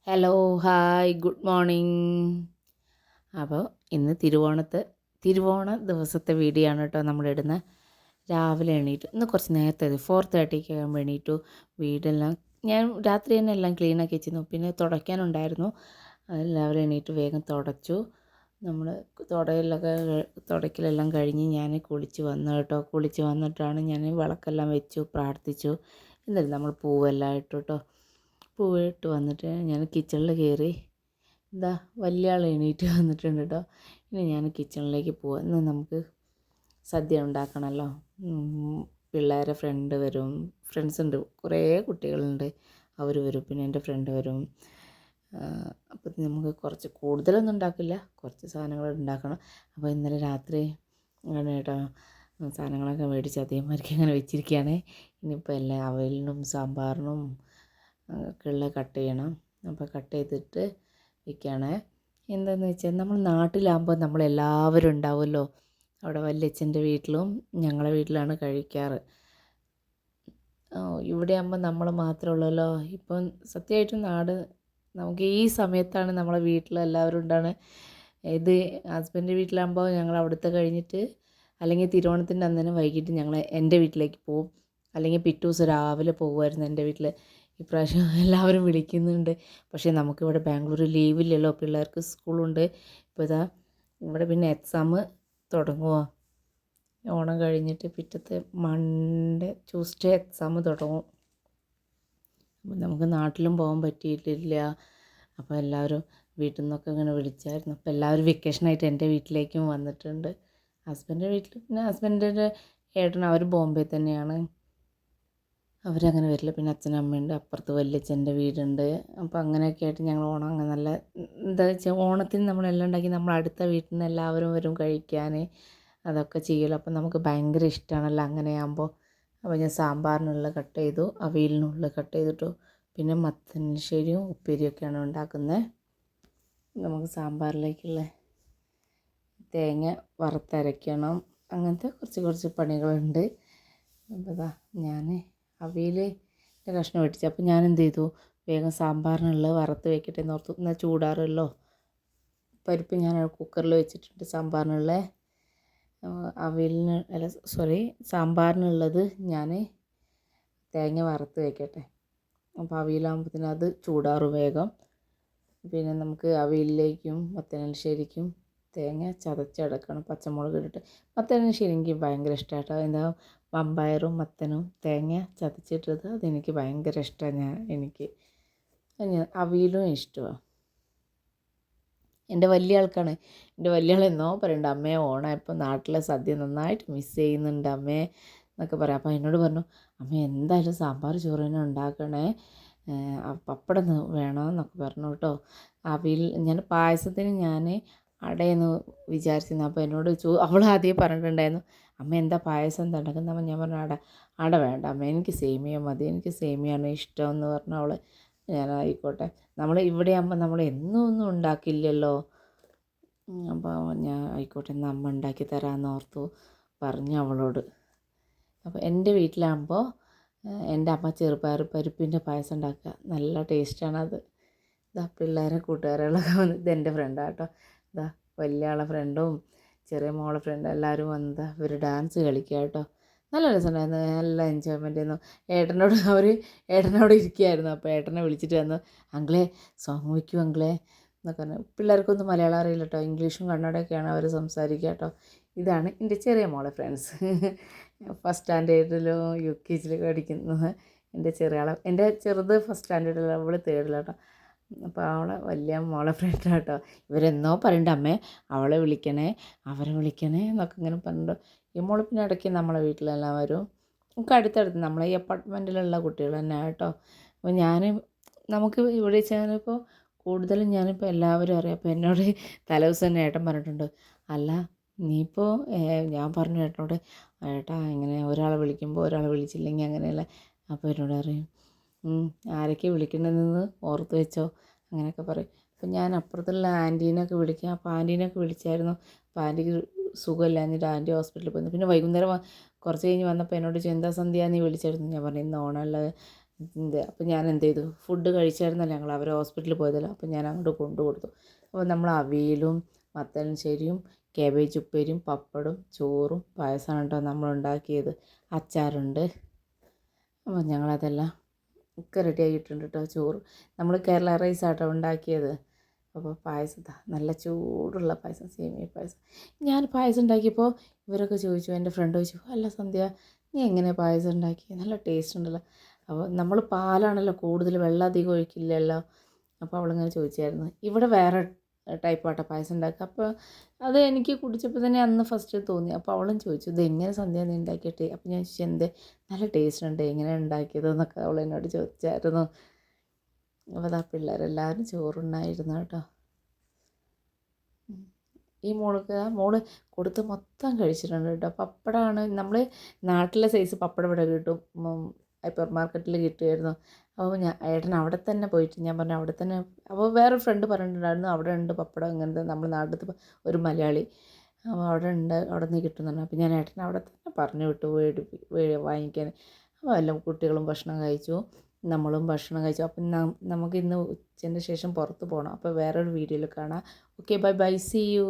Hello, hi, good morning. അപ്പോൾ ഇന്ന് തിരുവോണ ദിവസത്തെ വീഡിയോ ആണ് കേട്ടോ നമ്മളിടുന്നത്. രാവിലെ എണീറ്റു, ഇന്ന് കുറച്ച് നേരത്തെ 4:30 ആകുമ്പോൾ എണീറ്റു. വീടെല്ലാം ഞാൻ രാത്രി തന്നെ എല്ലാം ക്ലീനാക്കി വെച്ചിരുന്നു. പിന്നെ തുടയ്ക്കാനുണ്ടായിരുന്നു, അതെല്ലാവരും എണീറ്റ് വേഗം തുടച്ചു. നമ്മൾ തുടയ്ക്കലെല്ലാം കഴിഞ്ഞ് ഞാൻ കുളിച്ച് വന്നു കേട്ടോ. കുളിച്ച് വന്നിട്ടാണ് ഞാൻ വിളക്കെല്ലാം വെച്ചു, പ്രാർത്ഥിച്ചു. എന്നിട്ട് നമ്മൾ പൂവെല്ലാം ഇട്ടു കേട്ടോ. പൂവിട്ട് വന്നിട്ട് ഞാൻ കിച്ചണിൽ കയറി. വലിയ ആൾ എണീറ്റ് വന്നിട്ടുണ്ട് കേട്ടോ. ഇനി ഞാൻ കിച്ചണിലേക്ക് പോവാം. ഇന്ന് നമുക്ക് സദ്യ ഉണ്ടാക്കണമല്ലോ. പിള്ളേരെ ഫ്രണ്ട്സ് ഉണ്ട്, കുറേ കുട്ടികളുണ്ട്, അവർ വരും. പിന്നെ എൻ്റെ ഫ്രണ്ട് വരും. അപ്പോൾ നമുക്ക് കുറച്ച് കൂടുതലൊന്നും ഉണ്ടാക്കില്ല, കുറച്ച് സാധനങ്ങൾ ഉണ്ടാക്കണം. അപ്പോൾ ഇന്നലെ രാത്രി അങ്ങനെ കേട്ടോ സാധനങ്ങളൊക്കെ മേടിച്ച് അതേമാതിരിക്ക് അങ്ങനെ വെച്ചിരിക്കുകയാണ്. ഇനിയിപ്പോൾ എല്ലാം അവലിനും സാമ്പാറിനും ഒക്കെ കട്ട് ചെയ്യണം. അപ്പോൾ കട്ട് ചെയ്തിട്ട് വയ്ക്കുകയാണ്. എന്താണെന്ന് വെച്ചാൽ നമ്മൾ നാട്ടിലാകുമ്പോൾ നമ്മളെല്ലാവരും ഉണ്ടാവുമല്ലോ. അവിടെ വല്യച്ഛൻ്റെ വീട്ടിലും ഞങ്ങളെ വീട്ടിലാണ് കഴിക്കാറ്. ഇവിടെ ആകുമ്പോൾ നമ്മൾ മാത്രമേ ഉള്ളല്ലോ. ഇപ്പം സത്യമായിട്ടും നമുക്ക് ഈ സമയത്താണ് നമ്മളെ വീട്ടിലെല്ലാവരും ഉണ്ടാണ്. ഇത് ഹസ്ബൻഡ് വീട്ടിലാകുമ്പോൾ ഞങ്ങൾ അവിടുത്തെ കഴിഞ്ഞിട്ട് അല്ലെങ്കിൽ തിരുവോണത്തിൻ്റെ അന്നേരം വൈകിട്ട് ഞങ്ങൾ എൻ്റെ വീട്ടിലേക്ക് പോകും, അല്ലെങ്കിൽ പിറ്റേ ദിവസം രാവിലെ പോകുമായിരുന്നു എൻ്റെ വീട്ടിൽ. ഇപ്രാവശ്യം എല്ലാവരും വിളിക്കുന്നുണ്ട്. പക്ഷേ നമുക്കിവിടെ ബാംഗ്ലൂർ ലീവില്ലല്ലോ, പിള്ളേർക്ക് സ്കൂളുണ്ട്. ഇപ്പോൾ ഇവിടെ പിന്നെ എക്സാം തുടങ്ങുമോ, ഓണം കഴിഞ്ഞിട്ട് പിറ്റത്തെ ട്യൂസ്ഡേ എക്സാം തുടങ്ങും. അപ്പോൾ നമുക്ക് നാട്ടിലും പോകാൻ പറ്റിയിട്ടില്ല. അപ്പോൾ എല്ലാവരും വീട്ടിൽ നിന്നൊക്കെ ഇങ്ങനെ വിളിച്ചായിരുന്നു. അപ്പോൾ എല്ലാവരും വെക്കേഷനായിട്ട് എൻ്റെ വീട്ടിലേക്കും വന്നിട്ടുണ്ട്. ഹസ്ബൻഡിൻ്റെ വീട്ടിൽ പിന്നെ ഹസ്ബൻഡിൻ്റെ ഏട്ടൻ അവർ ബോംബെ തന്നെയാണ്, അവരങ്ങനെ വരില്ല. പിന്നെ അച്ഛനും അമ്മയുണ്ട്, അപ്പുറത്ത് വല്യച്ഛൻ്റെ വീടുണ്ട്. അപ്പോൾ അങ്ങനെയൊക്കെ ആയിട്ട് ഞങ്ങൾ ഓണം അങ്ങനെ നല്ല എന്താ വെച്ചാൽ ഓണത്തിന് നമ്മളെല്ലാം ഉണ്ടാക്കി നമ്മൾ അടുത്ത വീട്ടിൽ നിന്ന് എല്ലാവരും വരും കഴിക്കാൻ, അതൊക്കെ ചെയ്യുമല്ലോ. അപ്പോൾ നമുക്ക് ഭയങ്കര ഇഷ്ടമാണല്ലോ അങ്ങനെയാകുമ്പോൾ. അപ്പോൾ ഞാൻ സാമ്പാറിനുള്ള കട്ട് ചെയ്തു, അവിയലിനുള്ള കട്ട് ചെയ്തിട്ടു. പിന്നെ മത്തൻശ്ശേരിയും ഉപ്പേരിയൊക്കെയാണ് ഉണ്ടാക്കുന്നത്. നമുക്ക് സാമ്പാറിലേക്കുള്ള തേങ്ങ വറുത്തരയ്ക്കണം, അങ്ങനത്തെ കുറച്ച് പണികളുണ്ട്. അപ്പോൾ ഞാൻ അവിയലിൻ്റെ കഷ്ണം മേടിച്ചു. അപ്പോൾ ഞാൻ എന്ത് ചെയ്തു, വേഗം സാമ്പാറിനുള്ളത് വറുത്ത് വെക്കട്ടെ എന്ന് ഓർത്തു. എന്നാൽ ചൂടാറുമല്ലോ. പരിപ്പ് ഞാൻ കുക്കറിൽ വെച്ചിട്ടുണ്ട്. സാമ്പാറിനുള്ളത് ഞാൻ തേങ്ങ വറുത്ത് വെക്കട്ടെ. അപ്പോൾ അവിയലാകുമ്പോഴത്തേനും അത് ചൂടാറും വേഗം. പിന്നെ നമുക്ക് അവിയലിലേക്കും മത്തനശ്ശേരിക്കും തേങ്ങ ചതച്ചെടുക്കണം, പച്ചമുളക് ഇട്ടിട്ട്. മത്തനശ്ശേരി എനിക്ക് ഭയങ്കര ഇഷ്ടമായിട്ടോ. എന്താ വമ്പയറും മത്തനും തേങ്ങ ചതച്ചിട്ടത് അതെനിക്ക് ഭയങ്കര ഇഷ്ടമാണ്. എനിക്ക് അവിയലും ഇഷ്ടമാണ്. എൻ്റെ വലിയ ആൾക്കാണ്. എൻ്റെ വലിയ ആൾ എന്നോ പറയുന്നുണ്ട്, അമ്മയെ ഓണമായപ്പോൾ നാട്ടിലെ സദ്യ നന്നായിട്ട് മിസ് ചെയ്യുന്നുണ്ട് അമ്മേ എന്നൊക്കെ പറയാം. അപ്പോൾ എന്നോട് പറഞ്ഞു, അമ്മ എന്തായാലും സാമ്പാർ ചോറ് തന്നെ ഉണ്ടാക്കണേ, പപ്പടം വേണമെന്നൊക്കെ പറഞ്ഞു കേട്ടോ. ഞാൻ പായസത്തിന് ഞാൻ അടയെന്ന് വിചാരിച്ചിരുന്നു. അപ്പോൾ എന്നോട് അവൾ ആദ്യം പറഞ്ഞിട്ടുണ്ടായിരുന്നു, അമ്മ എന്താ പായസം എന്താ ഉണ്ടാക്കുന്നത്. അപ്പോൾ ഞാൻ പറഞ്ഞു, അട വേണ്ട അമ്മ, എനിക്ക് സേമിയ മതി, എനിക്ക് സേമിയാണ് ഇഷ്ടം എന്ന് പറഞ്ഞു അവൾ. ഞാൻ ആയിക്കോട്ടെ, നമ്മൾ ഇവിടെ ആകുമ്പോൾ നമ്മൾ എന്നും ഒന്നും ഉണ്ടാക്കില്ലല്ലോ. അപ്പോൾ ഞാൻ ആയിക്കോട്ടെ എന്നാൽ അമ്മ ഉണ്ടാക്കി തരാമെന്ന് ഓർത്തു പറഞ്ഞു അവളോട്. അപ്പോൾ എൻ്റെ വീട്ടിലാകുമ്പോൾ എൻ്റെ അമ്മ ചെറുപയർ പരിപ്പിൻ്റെ പായസം ഉണ്ടാക്കുക, നല്ല ടേസ്റ്റാണത്. പിള്ളേരെ കൂട്ടുകാരികളൊക്കെ വന്ന്, ഇതെൻ്റെ ഫ്രണ്ടാണ് കേട്ടോ. വലിയ ആളെ ഫ്രണ്ടും ചെറിയ മോളെ ഫ്രണ്ടും എല്ലാവരും വന്നതാണ്. ഇവർ ഡാൻസ് കളിക്കുക കേട്ടോ. നല്ല രസമുണ്ടായിരുന്നു, നല്ല എൻജോയ്മെൻ്റ് ആയിരുന്നു. ഏട്ടനോട് ഇരിക്കുകയായിരുന്നു. അപ്പോൾ ഏട്ടനെ വിളിച്ചിട്ട് വന്നു, അങ്കിളെ സോങ് വയ്ക്കൂ അങ്കിളെ എന്നൊക്കെ പറഞ്ഞു. പിള്ളേർക്കൊന്നും മലയാളം അറിയില്ല കേട്ടോ, ഇംഗ്ലീഷും കന്നഡയൊക്കെയാണ് അവർ സംസാരിക്കുക കേട്ടോ. ഇതാണ് എൻ്റെ ചെറിയ മോളെ ഫ്രണ്ട്സ്. ഫസ്റ്റ് സ്റ്റാൻഡേർഡിലും UKG പഠിക്കുന്നത് എൻ്റെ ചെറുത് ഫസ്റ്റ് സ്റ്റാൻഡേർഡിൽ, അവൾ തേർഡിലാണ് കേട്ടോ. അപ്പോൾ അവളെ വലിയ മോളെ ഫ്രണ്ടാണ് കേട്ടോ. ഇവരെന്നോ പറയുന്നുണ്ട്, അമ്മേ അവരെ വിളിക്കണേ എന്നൊക്കെ ഇങ്ങനെ പറഞ്ഞിട്ട്. ഈ മോള് പിന്നെ ഇടയ്ക്ക് നമ്മളെ വീട്ടിലെല്ലാം വരും. നമുക്ക് അടുത്തടുത്ത് നമ്മളെ ഈ അപ്പാർട്ട്മെൻറ്റിലുള്ള കുട്ടികൾ തന്നെ കേട്ടോ. അപ്പോൾ നമുക്ക് ഇവിടെ വെച്ചാലിപ്പോൾ കൂടുതലും ഞാനിപ്പോൾ എല്ലാവരും അറിയാം. അപ്പോൾ എന്നോട് തലേദിവസം തന്നെ ഏട്ടൻ പറഞ്ഞിട്ടുണ്ട്, അല്ല നീയിപ്പോൾ ഞാൻ പറഞ്ഞു ഏട്ടനോട്, ഏട്ടാ ഇങ്ങനെ ഒരാളെ വിളിക്കുമ്പോൾ ഒരാളെ വിളിച്ചില്ലെങ്കിൽ അങ്ങനെയല്ല. അപ്പോൾ എന്നോട് പറയും, ആരൊക്കെ വിളിക്കണമെന്ന് ഓർത്ത് വെച്ചോ അങ്ങനെയൊക്കെ പറയും. അപ്പോൾ ഞാൻ അപ്പുറത്തുള്ള ആൻറ്റീനൊക്കെ വിളിക്കാം. അപ്പോൾ ആൻറ്റീനൊക്കെ വിളിച്ചായിരുന്നു. അപ്പോൾ ആൻറ്റിക്ക് സുഖമില്ല, എന്നിട്ട് ആൻറ്റി ഹോസ്പിറ്റലിൽ പോയിരുന്നു. പിന്നെ വൈകുന്നേരം കുറച്ച് കഴിഞ്ഞ് വന്നപ്പോൾ എന്നോട് ചോദിച്ചു, എന്താ സന്ധ്യ നീ വിളിച്ചായിരുന്നു. ഞാൻ പറഞ്ഞു, ഇന്ന് ഓണമുള്ള അപ്പോൾ ഞാൻ എന്ത് ചെയ്തു, ഫുഡ് കഴിച്ചായിരുന്നല്ലോ ഞങ്ങൾ, അവർ ഹോസ്പിറ്റലിൽ പോയതല്ലോ, അപ്പോൾ ഞാൻ അങ്ങോട്ട് കൊണ്ടു കൊടുത്തു. അപ്പോൾ നമ്മൾ അവിയലും മത്തൻശ്ശേരിയും കാബേജ് ഉപ്പേരിയും പപ്പടും ചോറും പായസമാണ് കേട്ടോ നമ്മളുണ്ടാക്കിയത്. അച്ചാറുണ്ട്. അപ്പോൾ ഞങ്ങളതെല്ലാം ഒക്കെ റെഡി ആക്കിയിട്ടുണ്ട് കേട്ടോ. ചോറ് നമ്മൾ കേരള റൈസ് ആട്ടോ ഉണ്ടാക്കിയത്. അപ്പോൾ പായസം നല്ല ചൂടുള്ള പായസം, സേമിയ പായസം. ഞാൻ പായസം ഉണ്ടാക്കിയപ്പോൾ ഇവരൊക്കെ ചോദിച്ചു, എൻ്റെ ഫ്രണ്ട് ചോദിച്ചു, അല്ല സന്ധ്യ നീ എങ്ങനെ പായസം ഉണ്ടാക്കി, നല്ല ടേസ്റ്റ് ഉണ്ടല്ലോ. അപ്പോൾ നമ്മൾ പാലാണല്ലോ കൂടുതൽ, വെള്ളം അധികം ഒഴിക്കില്ലല്ലോ. അപ്പോൾ അവളിങ്ങനെ ചോദിച്ചായിരുന്നു. ഇവിടെ വേറെ ടൈപ്പാട്ടോ പായസം ഉണ്ടാക്കുക. അപ്പോൾ അത് എനിക്ക് കുടിച്ചപ്പോൾ തന്നെ അന്ന് ഫസ്റ്റ് തോന്നി. അപ്പോൾ അവളും ചോദിച്ചു, ഇത് എങ്ങനെ സന്ധ്യ നീ ഉണ്ടാക്കിയിട്ട്. അപ്പോൾ ഞാൻ ചോദിച്ചു, എന്തേ നല്ല ടേസ്റ്റ് ഉണ്ട്, എങ്ങനെ ഉണ്ടാക്കിയത് എന്നൊക്കെ അവൾ എന്നോട് ചോദിച്ചായിരുന്നു. അപ്പോൾ അതാ പിള്ളേരെല്ലാവരും ചോറുണ്ടായിരുന്നു കേട്ടോ. ഈ മോള് കൊടുത്ത് മൊത്തം കഴിച്ചിട്ടുണ്ട് കേട്ടോ. പപ്പടമാണ് നമ്മൾ നാട്ടിലെ സൈസ് പപ്പടം ഇവിടെ കിട്ടും, ഹൈപ്പർ മാർക്കറ്റിൽ കിട്ടുമായിരുന്നു. അപ്പോൾ ഏട്ടൻ അവിടെ തന്നെ പോയിട്ട് ഞാൻ പറഞ്ഞു അവിടെ തന്നെ. അപ്പോൾ വേറെ ഫ്രണ്ട് പറഞ്ഞിട്ടുണ്ടായിരുന്നു അവിടെ ഉണ്ട് പപ്പടം ഇങ്ങനത്തെ, നമ്മൾ നാട്ടിലത്തെ ഒരു മലയാളി. അപ്പോൾ അവിടെ ഉണ്ട്, അവിടെ നിന്ന് കിട്ടുന്നുണ്ട്. അപ്പോൾ ഞാൻ ഏട്ടൻ അവിടെ തന്നെ പറഞ്ഞു വിട്ടു വാങ്ങിക്കാൻ. അപ്പോൾ എല്ലാം കുട്ടികളും ഭക്ഷണം കഴിച്ചു, നമ്മളും ഭക്ഷണം കഴിച്ചു. അപ്പം നമുക്ക് ഇന്ന് ഉച്ചൻ്റെ ശേഷം പുറത്ത് പോകണം. അപ്പോൾ വേറൊരു വീഡിയോയിൽ കാണാം. Okay, bye bye, see U.